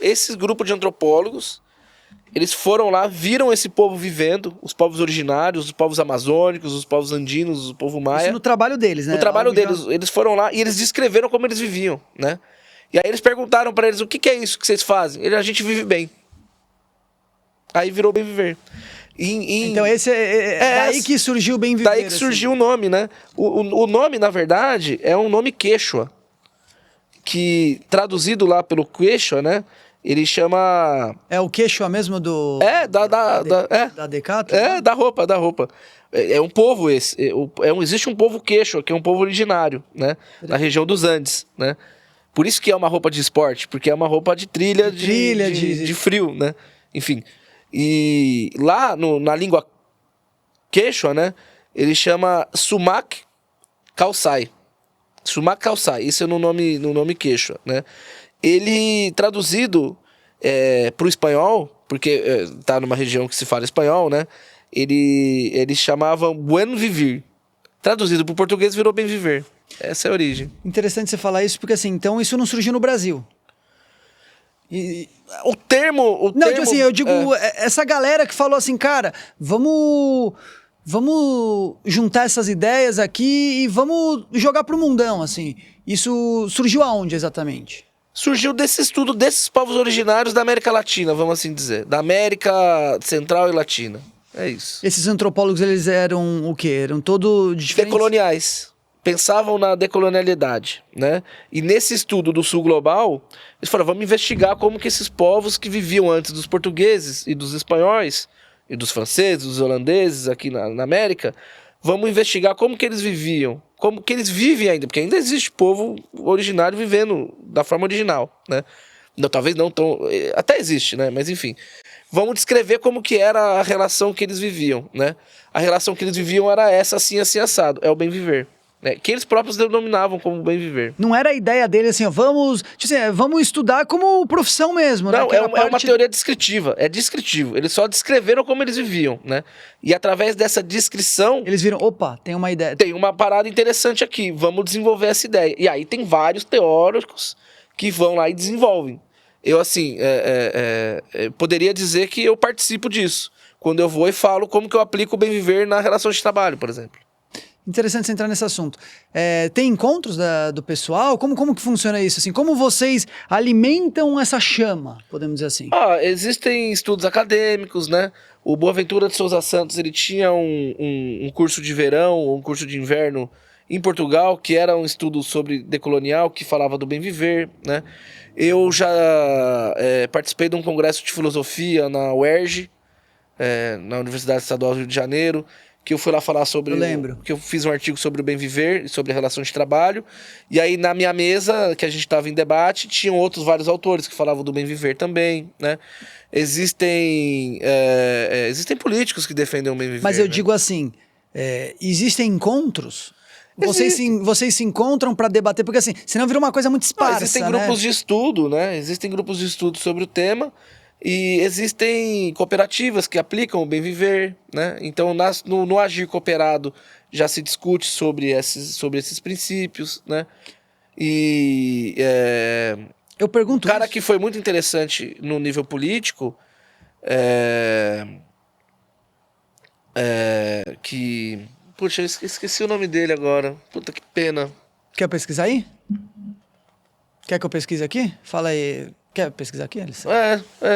Esse grupo de antropólogos, eles foram lá, viram esse povo vivendo, os povos originários, os povos amazônicos, os povos andinos, o povo maia. Isso no trabalho deles, né? No trabalho deles, eles foram lá e eles descreveram como eles viviam, né? E aí eles perguntaram pra eles, o que é isso que vocês fazem? A gente vive bem. Aí virou Bem Viver. Então esse daí que surgiu o Bem Viver. Daí que surgiu o nome, né? O nome, na verdade, é um nome quechua, que traduzido lá pelo quechua, né? Ele chama... É o quechua mesmo do... Da Decathlon? da roupa. É um povo esse. Existe um povo quechua, que é um povo originário, né? Na região dos Andes, né? Por isso que é uma roupa de esporte, porque é uma roupa de trilha, de frio, né? Enfim. E lá na língua quechua, né? Ele chama Sumac Calçai. Sumac Calçai. Isso é no nome quechua, né? Ele, traduzido para o espanhol, porque tá numa região que se fala espanhol, né? Eles chamavam Buen Vivir. Traduzido para o português virou Bem Viver. Essa é a origem. Interessante você falar isso, porque assim, então isso não surgiu no Brasil. O termo... Tipo assim, eu digo, essa galera que falou assim, cara, vamos juntar essas ideias aqui e vamos jogar pro mundão, assim. Isso surgiu aonde exatamente? Surgiu desse estudo desses povos originários da América Latina, vamos assim dizer. Da América Central e Latina. É isso. Esses antropólogos, eles eram o quê? Eram todos diferentes? Decoloniais. Pensavam na decolonialidade, né? E nesse estudo do Sul Global, eles falaram, vamos investigar como que esses povos que viviam antes dos portugueses e dos espanhóis, e dos franceses, dos holandeses aqui na América, vamos investigar como que eles viviam, como que eles vivem ainda, porque ainda existe povo originário vivendo da forma original, né? Não, talvez não tão... Até existe, né? Mas enfim. Vamos descrever como que era a relação que eles viviam, né? A relação que eles viviam era essa, assim, assim, assado. É o bem viver. Né? Que eles próprios denominavam como bem viver. Não era a ideia dele assim, ó, vamos estudar como profissão mesmo, não, né? É uma teoria descritiva, é descritivo. Eles só descreveram como eles viviam, né? E através dessa descrição... Eles viram, opa, tem uma ideia. Tem uma parada interessante aqui, vamos desenvolver essa ideia. E aí tem vários teóricos que vão lá e desenvolvem. Eu, assim, poderia dizer que eu participo disso. Quando eu vou e falo como que eu aplico o bem viver na relação de trabalho, por exemplo. Interessante você entrar nesse assunto. Tem encontros do pessoal? Como que funciona isso? Assim, como vocês alimentam essa chama, podemos dizer assim? Existem estudos acadêmicos, né? O Boaventura de Souza Santos, ele tinha um curso de verão, um curso de inverno em Portugal, que era um estudo sobre decolonial, que falava do bem viver, né? Eu já participei de um congresso de filosofia na UERJ, na Universidade Estadual do Rio de Janeiro, que eu fui lá falar sobre... Eu lembro. Que eu fiz um artigo sobre o bem viver e sobre a relação de trabalho. E aí, na minha mesa, que a gente estava em debate, tinham vários autores que falavam do bem viver também, né? Existem políticos que defendem o bem viver. Mas eu digo assim, existem encontros? Vocês se encontram para debater, porque assim, senão vira uma coisa muito esparsa, existem grupos de estudo, né? Existem grupos de estudo sobre o tema. E existem cooperativas que aplicam o bem viver, né? Então, no agir cooperado já se discute sobre esses princípios, né? E eu pergunto um cara que foi muito interessante no nível político que... Puxa, eu esqueci o nome dele agora. Puta, que pena. Quer pesquisar aí? Quer que eu pesquise aqui? Fala aí... Quer pesquisar aqui, Alisson?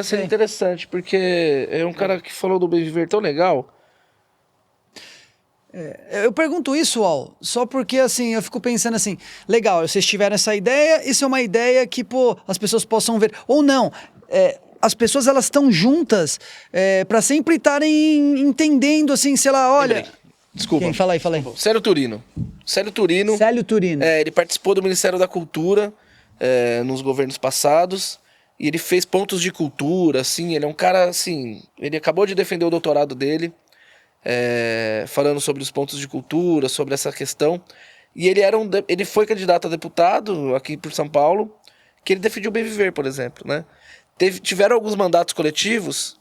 Seria interessante, porque é um cara que falou do bem viver tão legal. Eu pergunto isso, Al, só porque assim, eu fico pensando assim, legal, vocês tiveram essa ideia, isso é uma ideia que, as pessoas possam ver, ou não, as pessoas, elas estão juntas para sempre estarem entendendo, assim, sei lá, olha... Lembrei. Desculpa. Quem? Fala aí. Célio Turino. Célio Turino. Ele participou do Ministério da Cultura nos governos passados. E ele fez pontos de cultura, assim, ele é um cara, assim, ele acabou de defender o doutorado dele, falando sobre os pontos de cultura, sobre essa questão, e ele foi candidato a deputado aqui por São Paulo, que ele defendia o bem viver, por exemplo, né? Tiveram alguns mandatos coletivos,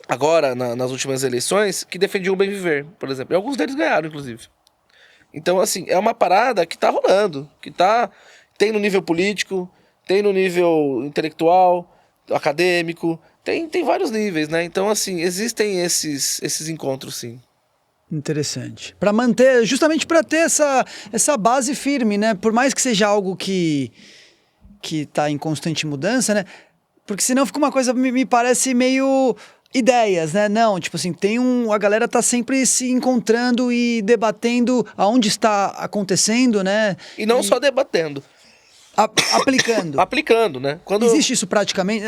agora, nas últimas eleições, que defendiam o bem viver, por exemplo, e alguns deles ganharam, inclusive. Então, assim, é uma parada que tá rolando, tem no nível político, tem no nível intelectual, acadêmico, tem vários níveis, né? Então, assim, existem esses encontros, sim. Interessante. Para manter, justamente para ter essa base firme, né? Por mais que seja algo que tá em constante mudança, né? Porque senão fica uma coisa, me parece meio ideias, né? Não, tipo assim, a galera tá sempre se encontrando e debatendo aonde está acontecendo, né? E não só debatendo. Aplicando. Aplicando, né? Existe isso praticamente?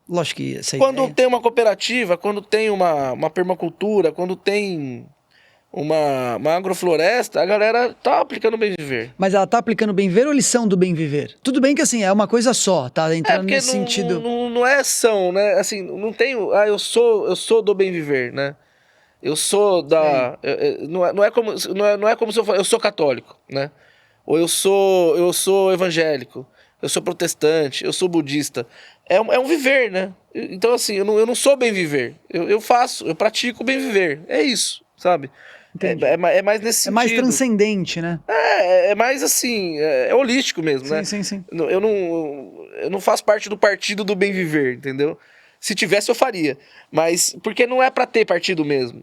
Lógico que essa Quando ideia... tem uma cooperativa, quando tem uma permacultura, quando tem uma agrofloresta, a galera tá aplicando o bem viver. Mas ela tá aplicando o bem viver ou eles são do bem viver? Tudo bem que assim, é uma coisa só, tá entrando Porque nesse sentido. não é ação, né? Assim, não tem. Eu sou do bem viver, né? Eu sou da. Não é como se eu sou católico, né? Ou eu sou evangélico, eu sou protestante, eu sou budista. É um viver, né? Então, assim, eu não sou bem viver. Eu pratico o bem viver. É isso, sabe? É mais nesse sentido. É mais transcendente, né? É mais assim, é holístico mesmo, Sim, né? sim. Eu não faço parte do partido do bem viver, entendeu? Se tivesse, eu faria. Mas, porque não é pra ter partido mesmo,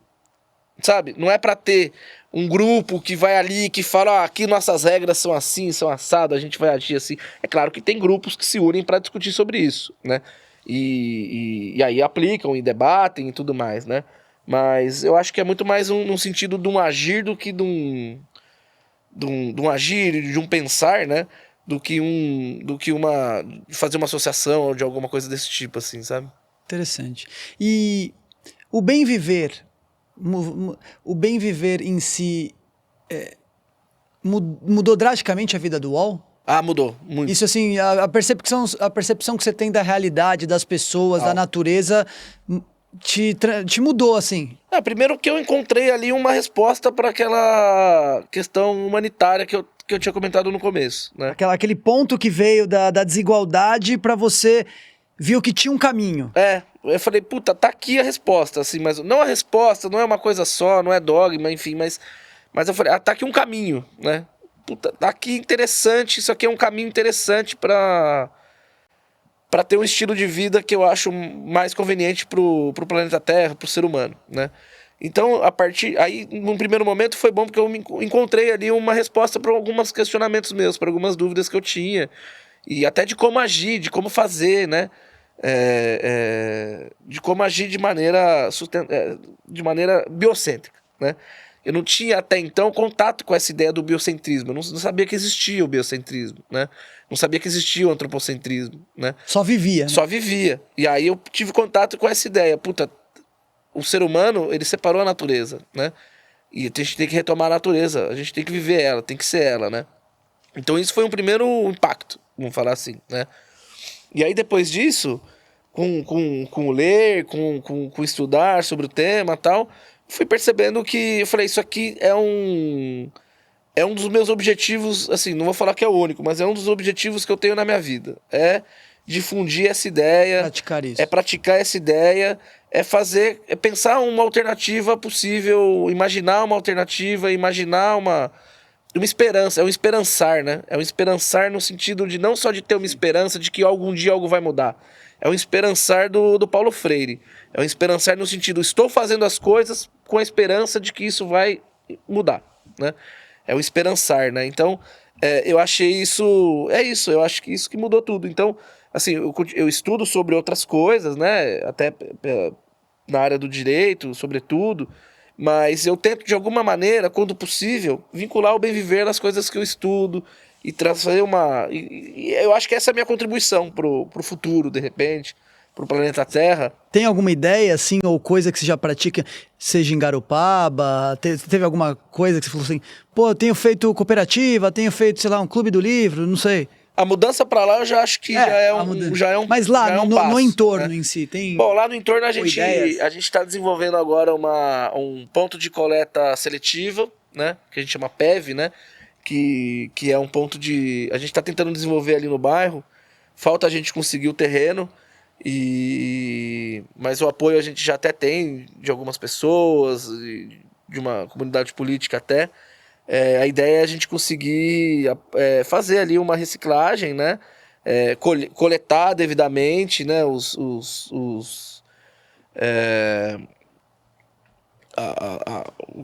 sabe? Não é pra ter um grupo que vai ali, que fala, aqui nossas regras são assim, são assadas, a gente vai agir assim. É claro que tem grupos que se unem pra discutir sobre isso, né? E aí aplicam e debatem e tudo mais, né? Mas eu acho que é muito mais num sentido de um agir do que de um agir, de um pensar, né? Do que fazer uma associação ou de alguma coisa desse tipo, assim, sabe? Interessante. E o bem viver, o bem viver em si mudou drasticamente a vida do UOL? Ah, mudou muito. Isso assim, a percepção que você tem da realidade, das pessoas, da natureza, te mudou, assim. Primeiro que eu encontrei ali uma resposta para aquela questão humanitária que eu tinha comentado no começo, né? Aquele ponto que veio da desigualdade para você viu que tinha um caminho. Eu falei, puta, tá aqui a resposta, assim, mas não a resposta, não é uma coisa só, não é dogma, enfim, mas eu falei, tá aqui um caminho, né? Puta, tá aqui interessante, isso aqui é um caminho interessante para ter um estilo de vida que eu acho mais conveniente pro planeta Terra, pro ser humano, né? Então, aí, num primeiro momento foi bom porque eu encontrei ali uma resposta para alguns questionamentos meus, para algumas dúvidas que eu tinha, e até de como agir, de como fazer, né? De como agir de maneira biocêntrica, né? Eu não tinha até então contato com essa ideia do biocentrismo. Eu não sabia que existia o biocentrismo, né? Não sabia que existia o antropocentrismo, né? Só vivia. Né? Só vivia. E aí eu tive contato com essa ideia. Puta, o ser humano, ele separou a natureza, né? E a gente tem que retomar a natureza. A gente tem que viver ela, tem que ser ela, né? Então isso foi um primeiro impacto, vamos falar assim, né? E aí depois disso, com ler, com estudar sobre o tema e tal, fui percebendo que, eu falei, isso aqui é um dos meus objetivos, assim, não vou falar que é o único, mas é um dos objetivos que eu tenho na minha vida. É difundir essa ideia. Praticar isso. É praticar essa ideia, é pensar uma alternativa possível, imaginar uma alternativa, imaginar uma esperança, é um esperançar, né? É um esperançar no sentido de não só de ter uma esperança de que algum dia algo vai mudar. É um esperançar do Paulo Freire. É um esperançar no sentido, estou fazendo as coisas com a esperança de que isso vai mudar, né? É o esperançar, né? Então, eu achei isso... eu acho que isso que mudou tudo. Então, assim, eu estudo sobre outras coisas, né? Até na área do direito, sobretudo, mas eu tento, de alguma maneira, quando possível, vincular o bem viver às coisas que eu estudo e trazer e eu acho que essa é a minha contribuição pro futuro, de repente, pro planeta Terra. Tem alguma ideia, assim, ou coisa que você já pratica, seja em Garopaba? Teve alguma coisa que você falou assim, pô, eu tenho feito cooperativa, tenho feito, sei lá, um clube do livro, não sei. A mudança para lá eu já acho que já é um Mas lá, já é um no passo, entorno, né? em si, tem... Bom, lá no entorno a gente está desenvolvendo agora um ponto de coleta seletiva, né? Que a gente chama PEV, né? Que é um ponto de... A gente está tentando desenvolver ali no bairro. Falta a gente conseguir o terreno, mas o apoio a gente já até tem de algumas pessoas, de uma comunidade política até. A ideia é a gente conseguir fazer ali uma reciclagem, né? coletar devidamente, né, o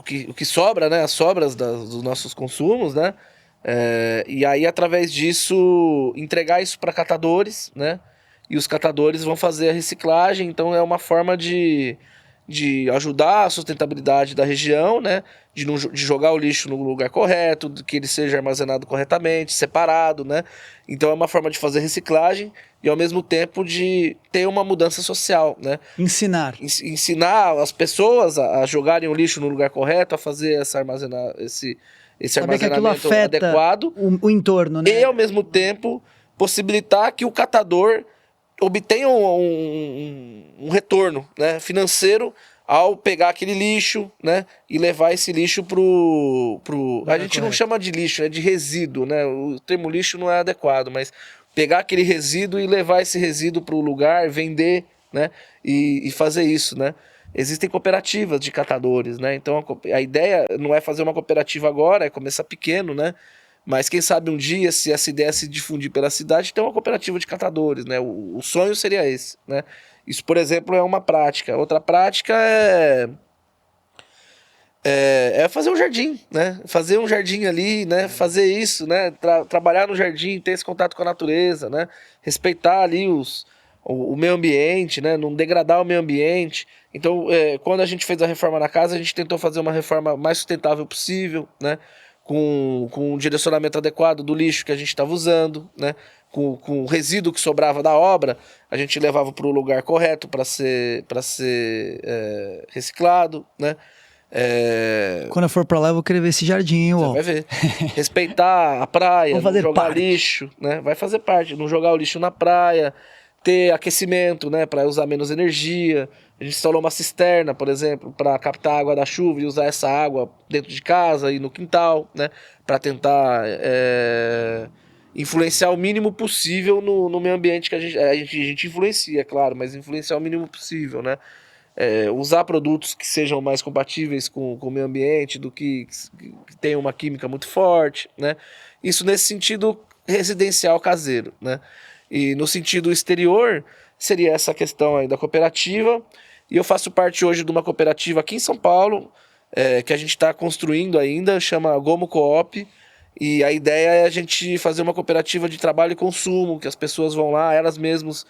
que sobra, né, as sobras dos nossos consumos, né, e aí através disso entregar isso para catadores, né, e os catadores vão fazer a reciclagem. Então é uma forma de ajudar a sustentabilidade da região, né, de jogar o lixo no lugar correto, de que ele seja armazenado corretamente, separado, né. Então é uma forma de fazer reciclagem e ao mesmo tempo de ter uma mudança social, né. Ensinar. Ensinar as pessoas a jogarem o lixo no lugar correto, a fazer esse Saber que aquilo armazenamento afeta adequado. o entorno, né? E ao mesmo tempo possibilitar que o catador obtenha um retorno, né, financeiro ao pegar aquele lixo, né, e levar esse lixo pro... A gente não chama de lixo, né, de resíduo, né, o termo lixo não é adequado, mas pegar aquele resíduo e levar esse resíduo pro lugar, vender, né, e fazer isso, né. Existem cooperativas de catadores, né, então a ideia não é fazer uma cooperativa agora, é começar pequeno, né, mas quem sabe um dia, se essa ideia se difundir pela cidade, tem uma cooperativa de catadores, né? O sonho seria esse, né? Isso, por exemplo, é uma prática. Outra prática é fazer um jardim, né? Fazer um jardim ali, né? Fazer isso, né? Trabalhar no jardim, ter esse contato com a natureza, né? Respeitar ali o meio ambiente, né? Não degradar o meio ambiente. Então, quando a gente fez a reforma na casa, a gente tentou fazer uma reforma mais sustentável possível, né? Com um direcionamento adequado do lixo que a gente estava usando, né? Com o resíduo que sobrava da obra, a gente levava para o lugar correto para ser reciclado, né? Quando eu for para lá, eu vou querer ver esse jardim, Você vai ver. Respeitar a praia, não jogar parte. lixo, né? Vai fazer parte, não jogar o lixo na praia, ter aquecimento, né? Para usar menos energia. A gente instalou uma cisterna, por exemplo, para captar a água da chuva e usar essa água dentro de casa e no quintal, né? Para tentar influenciar o mínimo possível no meio ambiente que a gente influencia, é claro, mas influenciar o mínimo possível, né? Usar produtos que sejam mais compatíveis com o meio ambiente, do que tenham uma química muito forte, né? Isso nesse sentido residencial caseiro, né? E no sentido exterior, seria essa questão aí da cooperativa. E eu faço parte hoje de uma cooperativa aqui em São Paulo, que a gente está construindo ainda, chama Gomo Coop. E a ideia é a gente fazer uma cooperativa de trabalho e consumo, que as pessoas vão lá, elas mesmas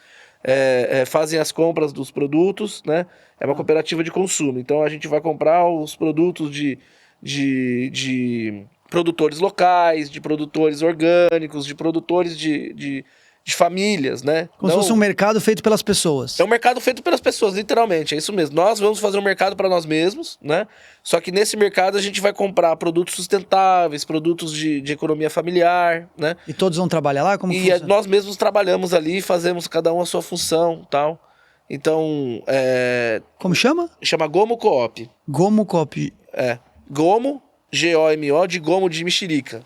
fazem as compras dos produtos, né? É uma cooperativa de consumo. Então a gente vai comprar os produtos de produtores locais, de produtores orgânicos, de produtores de famílias, né? Como se fosse um mercado feito pelas pessoas. É um mercado feito pelas pessoas, literalmente, é isso mesmo. Nós vamos fazer um mercado para nós mesmos, né? Só que nesse mercado a gente vai comprar produtos sustentáveis, produtos de economia familiar, né? E todos vão trabalhar lá? Como funciona? Nós mesmos trabalhamos ali, fazemos cada um a sua função, tal. Então, Como chama? Chama Gomo Coop. Gomo Coop. Gomo, G-O-M-O, de gomo de mexerica.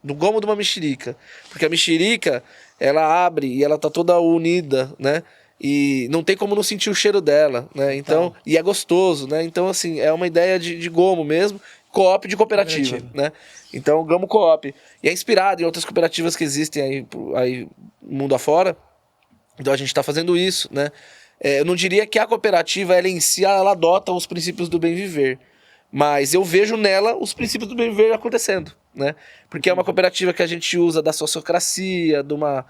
Do gomo de uma mexerica. Porque a mexerica, ela abre e ela tá toda unida, né? E não tem como não sentir o cheiro dela, né? Então, e é gostoso, né? Então, assim, é uma ideia de gomo mesmo, coop de cooperativa, né? Então, Gomo Coop. E é inspirado em outras cooperativas que existem aí mundo afora. Então, a gente tá fazendo isso, né? Eu não diria que a cooperativa, ela em si, ela adota os princípios do bem viver. Mas eu vejo nela os princípios do bem viver acontecendo, né? Porque é uma cooperativa que a gente usa da sociocracia, de uma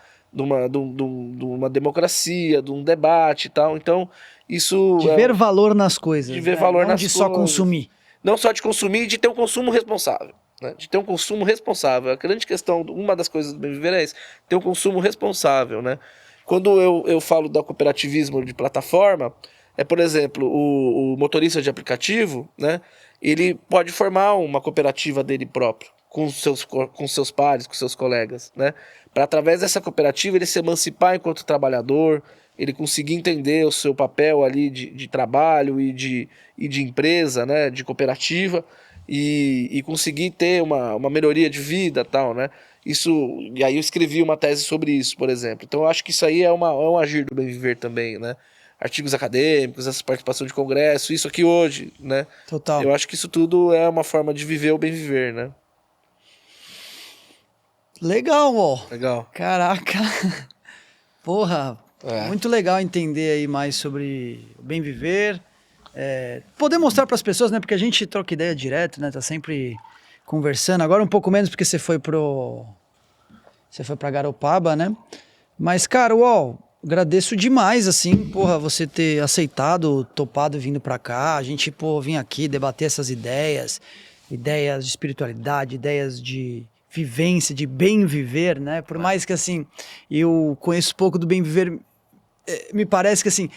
democracia, de um debate e tal. Então, isso... De ver valor nas coisas. De ver valor nas coisas. Não de só consumir. Não só de consumir, de ter um consumo responsável. Né? De ter um consumo responsável. A grande questão, uma das coisas do bem viver é isso, ter um consumo responsável, né? Quando eu falo do cooperativismo de plataforma, por exemplo, o motorista de aplicativo, né? Ele pode formar uma cooperativa dele próprio, com seus pares, com seus colegas, né? Para através dessa cooperativa ele se emancipar enquanto trabalhador, ele conseguir entender o seu papel ali de trabalho e de empresa, né? De cooperativa, e conseguir ter uma melhoria de vida, tal, né? E aí eu escrevi uma tese sobre isso, por exemplo. Então eu acho que isso aí é um agir do bem viver também, né? Artigos acadêmicos, essa participação de congresso, isso aqui hoje, né? Total. Eu acho que isso tudo é uma forma de viver o bem viver, né? Legal, ó. Legal. Caraca. Porra, muito legal entender aí mais sobre o bem viver. Poder mostrar para as pessoas, né? Porque a gente troca ideia direto, né? Tá sempre conversando. Agora um pouco menos porque você foi pra Garopaba, né? Mas, cara, agradeço demais, assim, porra, você ter aceitado, topado vindo pra cá. A gente, vir aqui debater essas ideias de espiritualidade, ideias de vivência, de bem viver, né? Por mais que, assim, eu conheço pouco do bem viver, me parece que, assim,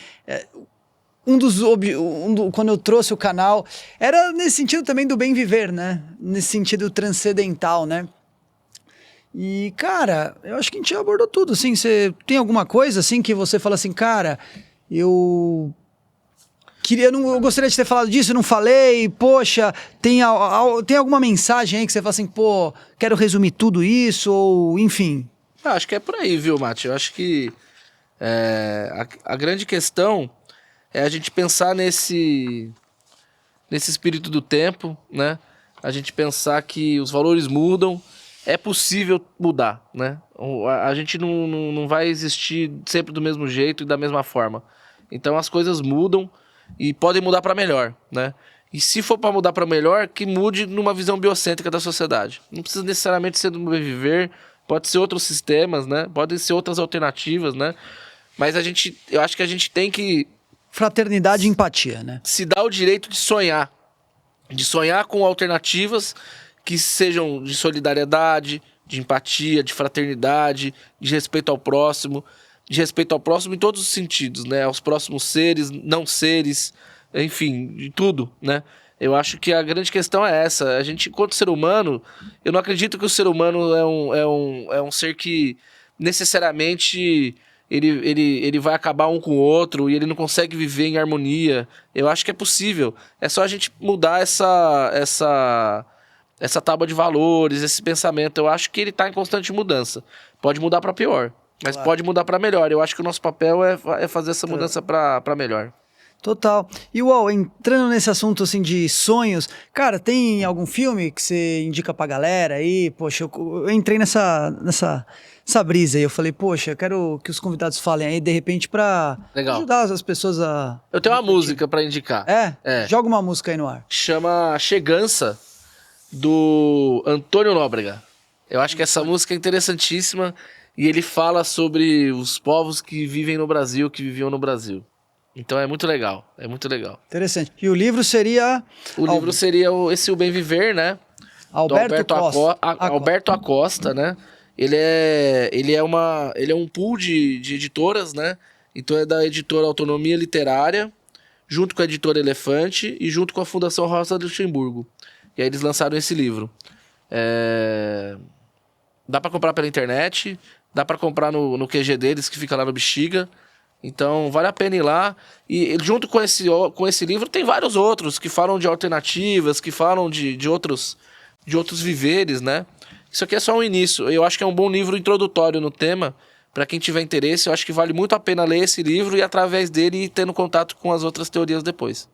quando eu trouxe o canal, era nesse sentido também do bem viver, né? Nesse sentido transcendental, né? E, cara, eu acho que a gente abordou tudo, assim. Você tem alguma coisa, assim, que você fala assim, cara, eu gostaria de ter falado disso, eu não falei, poxa, tem alguma mensagem aí que você fala assim, pô, quero resumir tudo isso, ou enfim. Acho que é por aí, viu, Mate? Eu acho que a grande questão é a gente pensar nesse espírito do tempo, né? A gente pensar que os valores mudam, é possível mudar, né? A gente não vai existir sempre do mesmo jeito e da mesma forma. Então as coisas mudam e podem mudar para melhor, né? E se for para mudar para melhor, que mude numa visão biocêntrica da sociedade. Não precisa necessariamente ser do bem viver, pode ser outros sistemas, né? Podem ser outras alternativas, né? Mas eu acho que a gente tem que... Fraternidade e empatia, né? Se dar o direito de sonhar com alternativas que sejam de solidariedade, de empatia, de fraternidade, de respeito ao próximo em todos os sentidos, né? Aos próximos seres, não seres, enfim, de tudo, né? Eu acho que a grande questão é essa. A gente, enquanto ser humano, eu não acredito que o ser humano é um ser que necessariamente ele vai acabar um com o outro e ele não consegue viver em harmonia. Eu acho que é possível. É só a gente mudar essa tábua de valores, esse pensamento. Eu acho que ele está em constante mudança. Pode mudar para pior, mas pode mudar para melhor. Eu acho que o nosso papel é fazer essa mudança para melhor. Total. E entrando nesse assunto assim de sonhos, cara, tem algum filme que você indica pra galera aí? Poxa, eu entrei nessa brisa aí. Eu falei, poxa, eu quero que os convidados falem aí, de repente, pra ajudar as pessoas a... Eu tenho uma música pra indicar. Joga uma música aí no ar. Chama Chegança, do Antônio Nóbrega. Eu acho que essa música é interessantíssima e ele fala sobre os povos que vivem no Brasil, que viviam no Brasil. Então é muito legal, Interessante. E o livro seria... O livro seria O Bem Viver, né? Alberto Acosta, né? Ele é um pool de editoras, né? Então é da editora Autonomia Literária, junto com a editora Elefante e junto com a Fundação Rosa Luxemburgo. E aí eles lançaram esse livro. Dá pra comprar pela internet, dá pra comprar no QG deles, que fica lá no Bexiga. Então, vale a pena ir lá. E junto com esse livro, tem vários outros que falam de alternativas, que falam de outros viveres, né? Isso aqui é só um início. Eu acho que é um bom livro introdutório no tema. Para quem tiver interesse, eu acho que vale muito a pena ler esse livro e, através dele, ir tendo contato com as outras teorias depois.